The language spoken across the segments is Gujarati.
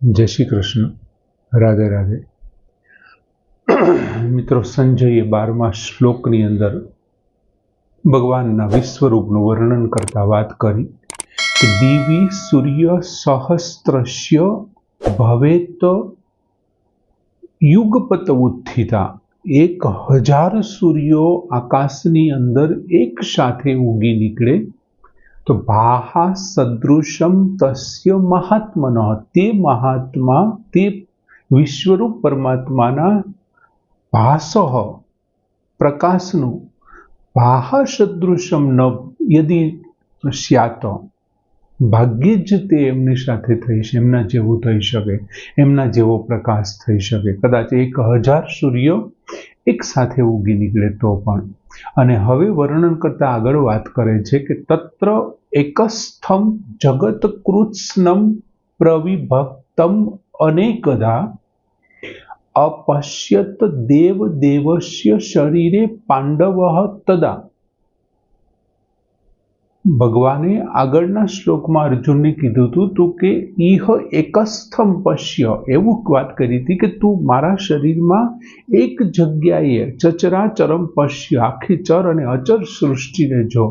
जय श्री कृष्ण, राधे राधे। मित्रों, संजय 12मा श्लोकनी अंदर भगवानना विश्वरूपનું વર્ણન करता बात करी कि दिवी सूर्य सहस्त्रस्य भवेत युगपत उत्थिता। 1000 सूर्यो आकाशनी अंदर एक साथे उगी निकले तो भाहा सदृशम तस्य महात्मनः, ते महात्मा ते विश्वरूप परमात्माना भासः प्रकाशनु भाहा सदृशम न यदि स्यात, भाग्ये ज ते एमनी साथे थई शके, एमना जेवुं थई शके, एमना जेवो प्रकाश थई शके। कदाच 1000 सूर्य एक साथे उगी निकळे तो पण। અને હવે વર્ણન કરતા આગળ વાત કરે છે કે તત્ર એકસ્થમ જગત કૃત્સ્નમ પ્રવિભક્તમ અનેકદા अपश्यत देव देवस्य शरीरे पांडवः तदा। भगवाने આગળના શ્લોકમાં અર્જુનને કીધું હતું કે ઈહ એકસ્થમ પશ્ય, એવું વાત કરી હતી કે તું મારા શરીરમાં એક જગ્યાએ ચચરાચરમ પશ્ય, આખી ચર અને અચર સૃષ્ટિને જો।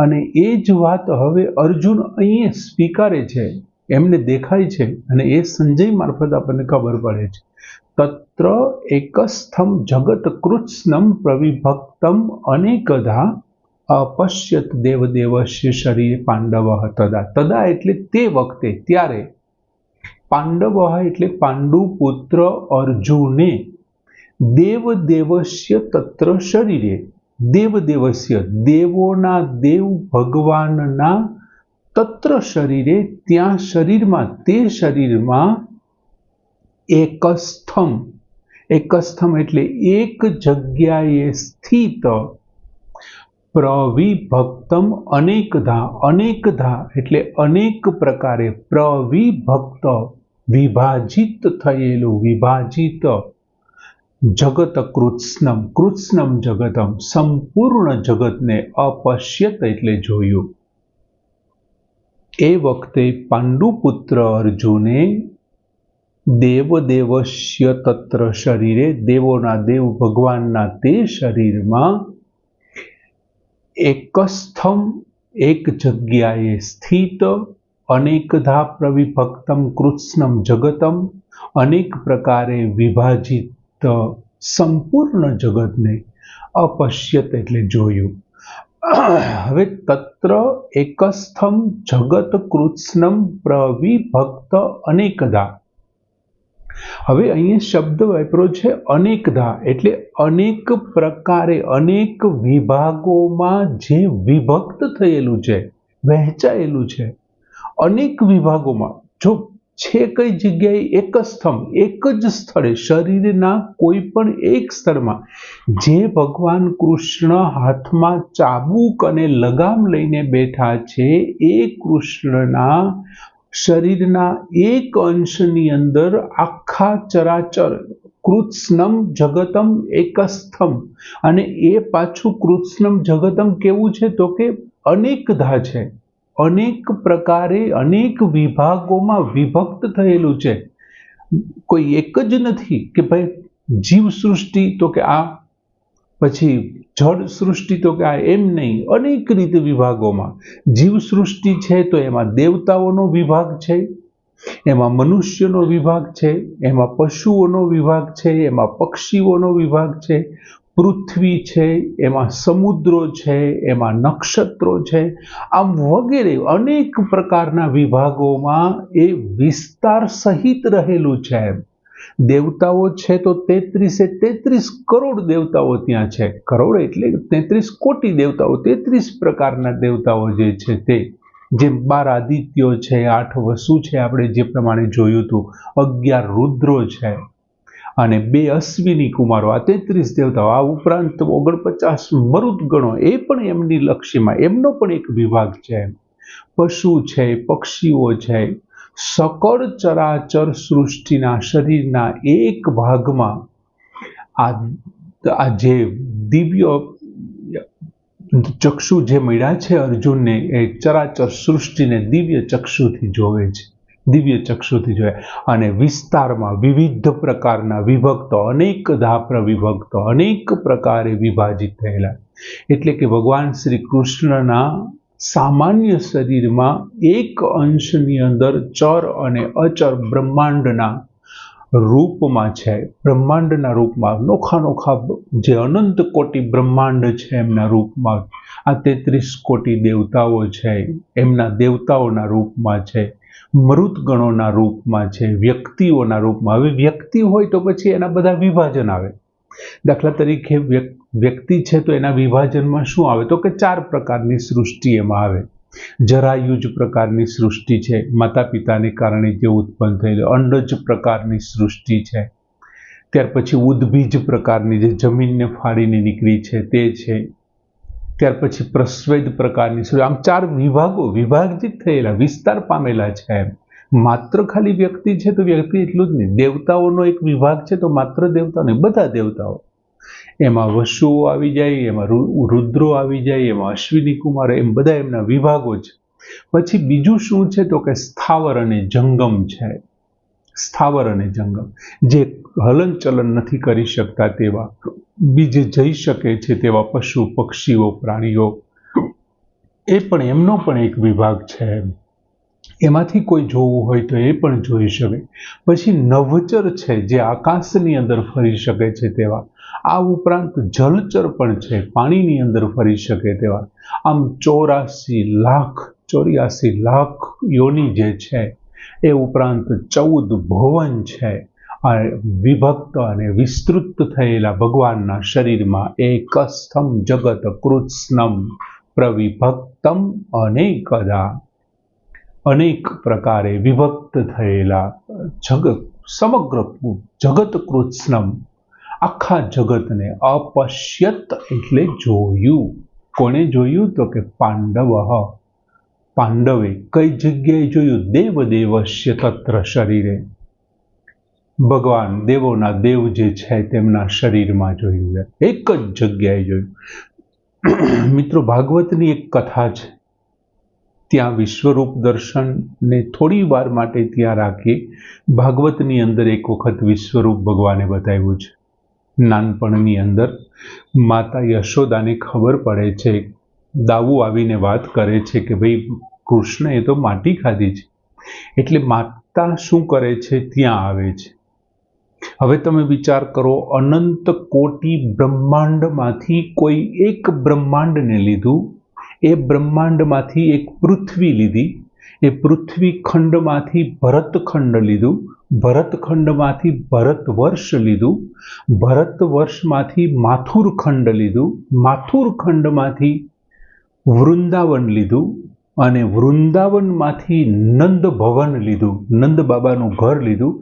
અને એ જ વાત હવે અર્જુન અહીં સ્વીકારે છે, એમને દેખાય છે અને એ સંજય મારફત આપણને ખબર પડે છે। तत्र एकस्थम जगत कृत्स्नम प्रविभक्तम अनेकधा अपश्यत देवदेवस्य शरीरे पांडवः तदा। तदा एटले ते वखते, त्यारे, पांडवः एटले पांडु पुत्र अर्जुने देवदेवस्य तत्र शरीरे, देवदेवस्य देवोना देव भगवानना तत्र शरीरे, त्या शरीरमा, ते शरीरमा एकस्थम, एकस्थम एटले एक जग्याए स्थित, प्रविभक्तम अनेकधा, अनेकधा एटले अनेक प्रकारे, प्रविभक्त विभाजित थयेलु, विभाजित जगत कृत्स्नम, कृत्स्नम जगतम, संपूर्ण जगत ने अपश्यत एटले जोयुं। ए वखते पांडुपुत्र अर्जुने देवदेवस्य तत्र शरीरे, देवोना देव भगवानना ते शरीरमा एकस्थम, एक जग्याए स्थित, अनेकधा प्रविभक्तम कृत्स्नम जगतम, अनेक प्रकारे विभाजित संपूर्ण जगत ने अपश्यत एटले जोयुं। हवे तत्र एकस्थम जगत कृत्स्नम प्रविभक्त अनेकधा। હવે અહીં શબ્દ વાપર્યો છે અનેકધા, એટલે અનેક પ્રકારે, અનેક વિભાગોમાં જે વિભક્ત થયેલું છે, વહેંચાયેલું છે, અનેક વિભાગોમાં। જો છે કઈ જગ્યાએ એકસ્થમ, એક જ સ્થળે, શરીરના કોઈ પણ એક સ્થળમાં જે ભગવાન કૃષ્ણ હાથમાં ચાબુક અને લગામ લઈને બેઠા છે, એ કૃષ્ણના શરીરના એક અંશની અંદર આખા ચરાચર કૃત્સ્નમ જગતમ એકસ્થમ, અને એ પાછું કૃત્સ્નમ જગતમ કેવું છે તો કે અનેકધા છે, અનેક પ્રકારે, અનેક વિભાગોમાં વિભક્ત થયેલું છે। કોઈ એક જ નથી કે ભાઈ જીવ સૃષ્ટિ તો કે આ, પછી જળ સૃષ્ટિ તો કે આ, એમ નહીં, અનેક રીતે વિભાગોમાં। જીવ સૃષ્ટિ છે તો એમાં દેવતાઓનો વિભાગ છે, એમાં મનુષ્યનો વિભાગ છે, એમાં પશુઓનો વિભાગ છે, એમાં પક્ષીઓનો વિભાગ છે, પૃથ્વી છે, એમાં સમુદ્રો છે, એમાં નક્ષત્રો છે, આમ વગેરે અનેક પ્રકારના વિભાગોમાં એ વિસ્તાર સહિત રહેલું છે। દેવતાઓ છે તો 33 કરોડ દેવતાઓ ત્યાં છે, કરોડ એટલે 33 કોટી દેવતાઓ, 33 પ્રકારના દેવતાઓ જે છે તે, જેમ 12 આદિત્યો છે, 8 વસુ છે, આપણે જે પ્રમાણે જોયું હતું, 11 રુદ્રો છે અને 2 અશ્વિની કુમારો, આ 33 દેવતાઓ। આ ઉપરાંત 49 મરુત ગણો, એ પણ એમની લક્ષ્યમાં, એમનો પણ એક વિભાગ છે। પશુ છે, પક્ષીઓ છે, सकल चराचर सृष्टिना शरीरना एक भागमां आ जे दिव्य चक्षु जे मळ्या छे अर्जुन ने, ए चराचर सृष्टि ने दिव्य चक्षुथी जोवे छे। દિવ્ય ચક્ષુથી જોયા અને વિસ્તારમાં વિવિધ પ્રકારના વિભક્તો, અનેકધા પ્રવિભક્તો, અનેક પ્રકારે વિભાજિત થયેલા. એટલે કે ભગવાન શ્રી કૃષ્ણના સામાન્ય શરીરમાં એક અંશની અંદર ચર અને અચર બ્રહ્માંડના રૂપમાં છે. બ્રહ્માંડના રૂપમાં નોખા જે અનંત કોટી બ્રહ્માંડ છે એમના રૂપમાં, આ 33 કોટી દેવતાઓ છે એમના દેવતાઓના રૂપમાં છે, મૃતગણોના રૂપમાં છે, વ્યક્તિઓના રૂપમાં. હવે વ્યક્તિ હોય તો પછી એના બધા વિભાજન આવે. દાખલા તરીકે વ્યક્તિ છે તો એના વિભાજનમાં શું આવે તો કે 4 પ્રકારની સૃષ્ટિ એમાં આવે. જરાયુજ પ્રકારની સૃષ્ટિ છે, માતા પિતાને કારણે જે ઉત્પન્ન થયેલી. અંડજ પ્રકારની સૃષ્ટિ છે. ત્યાર પછી ઉદ્ભીજ પ્રકારની જે જમીનને ફાડીને નીકળી છે તે છે. ત્યાર પછી પ્રસ્વેદ પ્રકારની સૃષ્ટિ. આમ 4 વિભાજિત થયેલા, વિસ્તાર પામેલા છે. માત્ર ખાલી વ્યક્તિ છે તો વ્યક્તિ એટલું જ નહીં, દેવતાઓનો એક વિભાગ છે તો માત્ર દેવતાઓ નહીં, બધા દેવતાઓ. એમાં વસુઓ આવી જાય, એમાં રુદ્રો આવી જાય, એમાં અશ્વિની કુમાર, એમ બધા એમના વિભાગો છે. પછી બીજું શું છે તો કે સ્થાવર અને જંગમ છે. સ્થાવર અને જંગમ જે હલનચલન નથી કરી શકતા તેવા, બીજે જઈ શકે છે તેવા પશુ પક્ષીઓ પ્રાણીઓ, એ પણ એમનો પણ એક વિભાગ છે. એમાંથી કોઈ જોવું હોય તો એ પણ જોઈ શકે. પછી નભચર છે જે આકાશની અંદર ફરી શકે છે તેવા. આ ઉપરાંત જલચર પણ છે, પાણીની અંદર ફરી શકે તેવા. આમ 84 લાખ યોની જે છે, એ ઉપરાંત 14 ભુવન છે. આ વિભક્ત અને વિસ્તૃત થયેલા ભગવાનના શરીરમાં એકસ્થમ જગત કૃત્સ્નમ પ્રવિભક્તમ અનેકદા, અનેક પ્રકારે વિભક્ત થયેલા સમગ્ર જગત કૃત્સ્નમ, આખા જગતને. અપશ્યત એટલે જોયું. કોણે જોયું તો કે પાંડવે. કઈ જગ્યાએ જોયું? દેવદેવસ્ય તત્ર શરીરે. ભગવાન દેવોના દેવ જે છે તેમના શરીરમાં જોયું, એક જ જગ્યાએ જોયું. મિત્રો, ભાગવતની એક કથા છે, ત્યાં વિશ્વરૂપ દર્શનને થોડી વાર માટે ત્યાં રાખી. ભાગવતની અંદર એક વખત વિશ્વરૂપ ભગવાને બતાવ્યું છે. નાનપણની અંદર માતા યશોદાને ખબર પડે છે, દાવું આવીને વાત કરે છે કે ભાઈ કૃષ્ણ એ તો માટી ખાધી છે. એટલે માતા શું કરે છે? ત્યાં આવે છે. હવે તમે વિચાર કરો, અનંત કોટી બ્રહ્માંડમાંથી કોઈ એક બ્રહ્માંડને લીધું, એ બ્રહ્માંડમાંથી એક પૃથ્વી લીધી, એ પૃથ્વી ખંડમાંથી ભરતખંડ લીધું, ભરતખંડમાંથી ભરતવર્ષ લીધું, ભરતવર્ષમાંથી માથુર ખંડ લીધું, માથુર ખંડમાંથી વૃંદાવન લીધું, અને વૃંદાવનમાંથી નંદ ભવન લીધું, નંદ બાબાનું ઘર લીધું,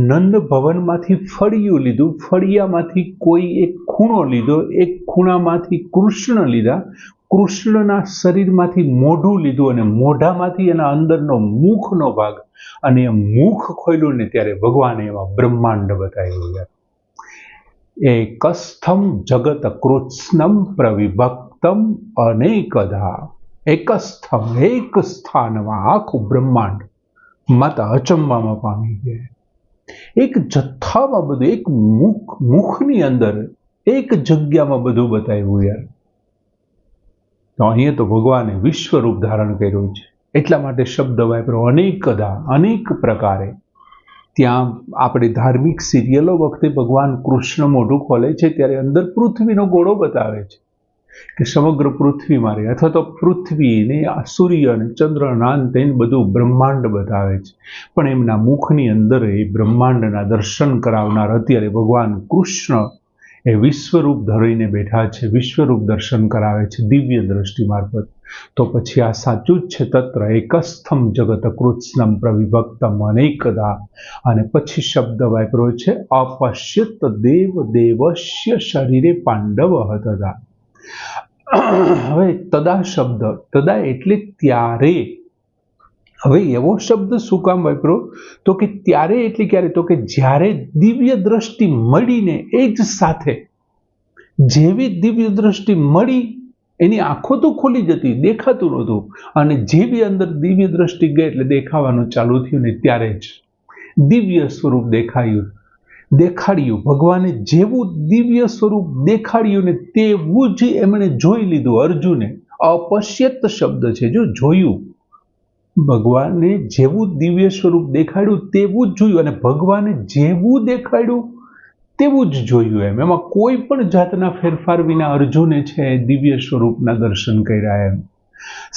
નંદ ભવનમાંથી ફળિયું લીધું, ફળિયામાંથી કોઈ એક ખૂણો લીધો, એક ખૂણામાંથી કૃષ્ણ લીધા, કૃષ્ણના શરીરમાંથી મોઢું લીધું, અને મોઢામાંથી એના અંદરનો મુખનો ભાગ, અને એ મુખ ખોલ્યું ને ત્યારે ભગવાને એમાં બ્રહ્માંડ બતાવ્યું. એકસ્થમ જગત કૃત્સ્નમ પ્રવિભક્તમ અનેકધા. એકસ્થમ, એક સ્થાનમાં આખું બ્રહ્માંડ. માતા અચંબામાં પામી ગયા. એક જથ્થામાં બધું, એક મુખની અંદર એક જગ્યામાં બધું બતાવ્યું યાર. તો અહીંયા તો ભગવાને વિશ્વરૂપ ધારણ કર્યું છે. એટલા માટે શબ્દ વાપરો અનેકદા, અનેક પ્રકારે. ત્યાં આપણે ધાર્મિક સિરિયલો વખતે ભગવાન કૃષ્ણ મોઢું ખોલે છે ત્યારે અંદર પૃથ્વીનો ગોળો બતાવે છે કે સમગ્ર પૃથ્વી મારે, અથવા તો પૃથ્વીને સૂર્ય અને ચંદ્રના અંતે બધું બ્રહ્માંડ બતાવે છે. પણ એમના મુખની અંદર એ બ્રહ્માંડના દર્શન કરાવનાર અત્યારે ભગવાન કૃષ્ણ એ વિશ્વરૂપ ધરીને બેઠા છે, વિશ્વરૂપ દર્શન કરાવે છે દિવ્ય દ્રષ્ટિ મારફત. તો પછી આ સાચું જ છે. તત્ર એકસ્થમ જગત કૃત્સ્નમ પ્રવિભક્તમ અનેકદા. અને પછી શબ્દ વાપર્યો છે અપશ્યત દેવ દેવસ્ય શરીરે પાંડવ તદા. હવે તદા શબ્દ, તદા એટલે ત્યારે. હવે એવો શબ્દ શું કામ વાપર્યો તો કે ત્યારે એટલે ક્યારે? તો કે જ્યારે દિવ્ય દ્રષ્ટિ મળીને એ જ સાથે, જેવી દિવ્ય દ્રષ્ટિ મળી એની આંખો તો ખુલી જતી, દેખાતું નહોતું, અને જેવી અંદર દિવ્ય દ્રષ્ટિ ગઈ એટલે દેખાવાનું ચાલુ થયું ને ત્યારે જ દિવ્ય સ્વરૂપ દેખાડ્યું. ભગવાને જેવું દિવ્ય સ્વરૂપ દેખાડ્યું ને તેવું જ એમણે જોઈ લીધું. અર્જુને અપશ્યત શબ્દ છે, જો જોયું. ભગવાને જેવું દિવ્ય સ્વરૂપ દેખાડ્યું તેવું જ જોયું, અને ભગવાને જેવું દેખાડ્યું તેવું જ જોયું. એમાં કોઈ પણ જાતના ફેરફાર વિના અર્જુને છે દિવ્ય સ્વરૂપના દર્શન કર્યા. એમ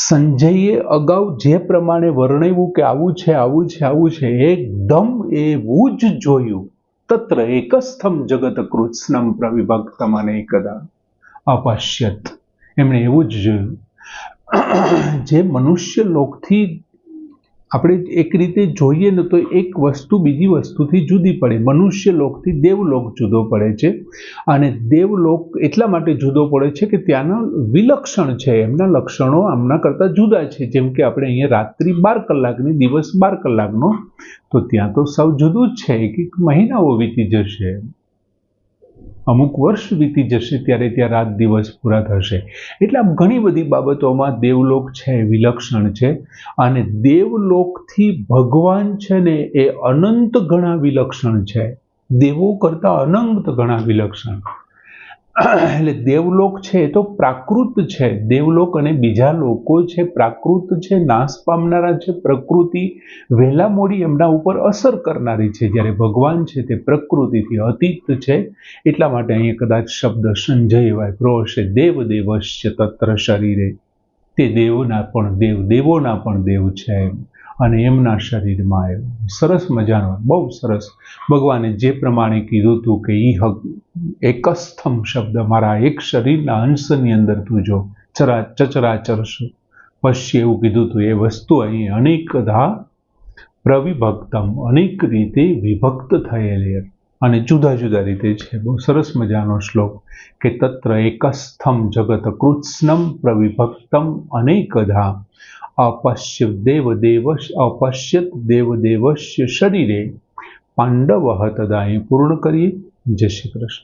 સંજયે અગાઉ જે પ્રમાણે વર્ણવ્યું કે આવું છે આવું છે આવું છે, એકદમ એવું જ જોયું. તત્ર એકસ્થમ જગત કૃત્સ્નમ પ્રવિભક્તમ અનેકદા અપશ્યત. એમણે એવું જ જોયું. જે મનુષ્ય લોકથી આપણે એક રીતે જોઈએ ને તો એક વસ્તુ બીજી વસ્તુથી જુદી પડે. મનુષ્ય લોકથી દેવલોક જુદો પડે છે, અને દેવલોક એટલા માટે જુદો પડે છે કે ત્યાંના વિલક્ષણ છે, એમના લક્ષણો આમના કરતાં જુદા છે. જેમ કે આપણે અહીંયા રાત્રિ 12 કલાકની, દિવસ 12 કલાકનો, તો ત્યાં તો સૌ જુદું જ છે. એક મહિનાઓ વીતી જશે, અમુક વર્ષ વીતી જશે, ત્યારે ત્યાં રાત દિવસ પૂરા થશે. એટલે આમ ઘણી બધી બાબતોમાં દેવલોક છે વિલક્ષણ છે, અને દેવલોકથી ભગવાન છે ને એ અનંત ગણા વિલક્ષણ છે. દેવો કરતાં અનંત ગણા વિલક્ષણ. એટલે દેવલોક છે એ તો પ્રાકૃત છે. દેવલોક અને બીજા લોકો છે પ્રાકૃત છે, નાશ પામનારા છે. પ્રકૃતિ વહેલા મોડી એમના ઉપર અસર કરનારી છે, જ્યારે ભગવાન છે તે પ્રકૃતિથી અતીત છે. એટલા માટે અહીંયા કદાચ શબ્દ સંજય વાપરો હશે. દેવદેવશ્ય તત્ર શરીરે. તે દેવોના પણ દેવ છે, અને એમના શરીરમાં આવ્યું. સરસ મજાનો, બહુ સરસ. ભગવાને જે પ્રમાણે કીધું હતું કે એકસ્થમ શબ્દ, મારા એક શરીરના અંશની અંદર તું જો ચચરાચર પશ્ય, એવું કીધું હતું. એ વસ્તુ અહીં અનેકધા પ્રવિભક્તમ, અનેક રીતે વિભક્ત થયેલી અને જુદા જુદા રીતે છે. બહુ સરસ મજાનો શ્લોક કે તત્ર એકસ્થમ જગત કૃત્સ્નમ પ્રવિભક્તમ અનેકધા અપશ્યત દેવદેવસ્ય શરીરે પાંડવ તદા. અહીં પૂર્ણ કરીએ. જય શ્રી કૃષ્ણ.